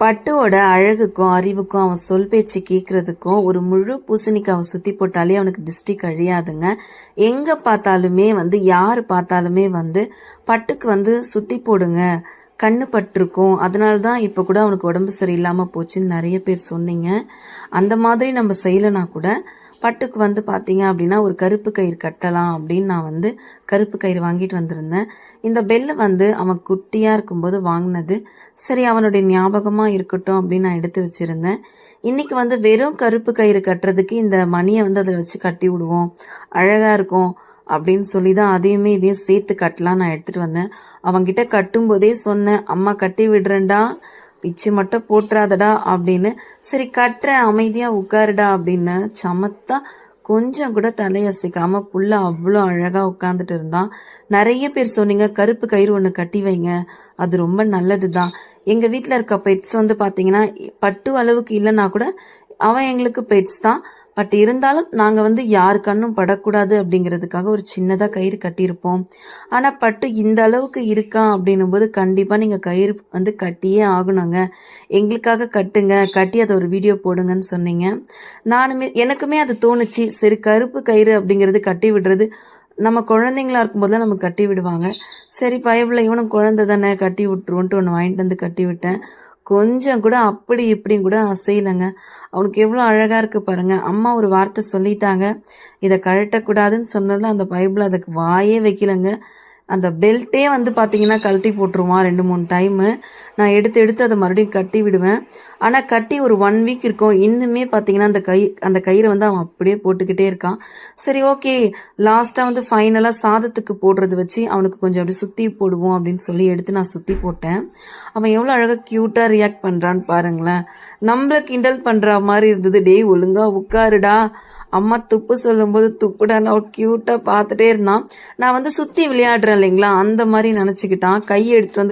பட்டுவோட அழகுக்கும் அறிவுக்கும் அவன் சொல் பேச்சு கேட்கறதுக்கும் ஒரு முழு பூசணிக்காவை சுத்தி போட்டாலே அவனுக்கு டிஸ்டி கழியாதுங்க. எங்க பார்த்தாலுமே யாரு பார்த்தாலுமே பட்டுக்கு சுத்தி போடுங்க, கண்ணு பட்டிருக்கும், அதனாலதான் இப்ப கூட அவனுக்கு உடம்பு சரியில்லாம போச்சுன்னு நிறைய பேர் சொன்னீங்க. அந்த மாதிரி நம்ம செய்யலனா கூட பட்டுக்கு பாத்தீங்க அப்படின்னா ஒரு கருப்பு கயிறு கட்டலாம் அப்படின்னு நான் கருப்பு கயிறு வாங்கிட்டு வந்திருந்தேன். இந்த பெல்லு அவன் குட்டியா இருக்கும்போது வாங்கினது. சரி, அவனுடைய ஞாபகமா இருக்கட்டும் அப்படின்னு நான் எடுத்து வச்சிருந்தேன். இன்னைக்கு வெறும் கருப்பு கயிறு கட்டுறதுக்கு இந்த மணியை அதில் வச்சு கட்டி விடுவோம், அழகா இருக்கும் அப்படின்னு சொல்லிதான் அதையுமே இதையும் சேர்த்து கட்டலாம் நான் எடுத்துட்டு வந்தேன். அவன்கிட்ட கட்டும் போதே சொன்னேன், அம்மா கட்டி விடுறேன்டா, பிச்சு மட்டும் போட்டுறாதடா அப்படின்னு. சரி கட்டுறேன், அமைதியா உட்காருடா அப்படின்னு சமத்தா கொஞ்சம் கூட தலையசைக்காம புள்ள அவ்வளோ அழகா உட்காந்துட்டு இருந்தான். நிறைய பேர் சொன்னீங்க கருப்பு கயிறு ஒன்று கட்டி வைங்க, அது ரொம்ப நல்லதுதான். எங்க வீட்டில் இருக்க பெட்ஸ் பாத்தீங்கன்னா பட்டு அளவுக்கு இல்லைன்னா கூட அவன் எங்களுக்கு பெட்ஸ் தான். பட் இருந்தாலும் நாங்க யாரு கண்ணும் படக்கூடாது அப்படிங்கிறதுக்காக ஒரு சின்னதா கயிறு கட்டியிருப்போம். ஆனா பட்டு இந்த அளவுக்கு இருக்கான் அப்படின்னும் போது கண்டிப்பா நீங்க கயிறு கட்டியே ஆகணுங்க, எங்களுக்காக கட்டுங்க, கட்டி அதை ஒரு வீடியோ போடுங்கன்னு சொன்னீங்க. எனக்குமே அது தோணுச்சு, சரி கருப்பு கயிறு அப்படிங்கிறது கட்டி விடுறது நம்ம குழந்தைங்களா இருக்கும்போது நம்ம கட்டி விடுவாங்க. சரி பயப்புல இவனும் குழந்தை தானே, கட்டி விட்டுருவோன்ட்டு ஒன்று வாங்கிட்டு கட்டி விட்டேன். கொஞ்சம் கூட அப்படி இப்படியும் கூட அசையலைங்க. அவனுக்கு எவ்வளோ அழகா இருக்கு பாருங்க. அம்மா ஒரு வார்த்தை சொல்லிட்டாங்க, இதை கழட்டக்கூடாதுன்னு சொன்னதுல அந்த பைபிள் அதுக்கு வாயே வைக்கலங்க. அந்த பெல்ட்டே பாத்தீங்கன்னா கழட்டி போட்டுருவான் 2-3 டைமு. நான் எடுத்து அதை மறுபடியும் கட்டி விடுவேன். ஆனா கட்டி ஒரு 1 வீக் இருக்கும், இன்னுமே பாத்தீங்கன்னா அந்த கயிறை அவன் அப்படியே போட்டுக்கிட்டே இருக்கான். சரி ஓகே, லாஸ்டா ஃபைனலா சாதத்துக்கு போடுறது வச்சு அவனுக்கு கொஞ்சம் அப்படி சுத்தி போடுவோம் அப்படின்னு சொல்லி எடுத்து நான் சுத்தி போட்டேன். அவன் எவ்வளவு அழகா கியூட்டா ரியாக்ட் பண்றான்னு பாருங்களேன். நம்மள கிண்டல் பண்ற மாதிரி இருந்தது. டேய் ஒழுங்கா உட்காருடா, அம்மா துப்பு சொல்லும் போது துப்புடா, நான் கியூட்டா பார்த்துட்டே இருந்தான். நான் சுத்தி விளையாடுறேன் இல்லைங்களா, அந்த மாதிரி நினைச்சுக்கிட்டான். கையை எடுத்துட்டு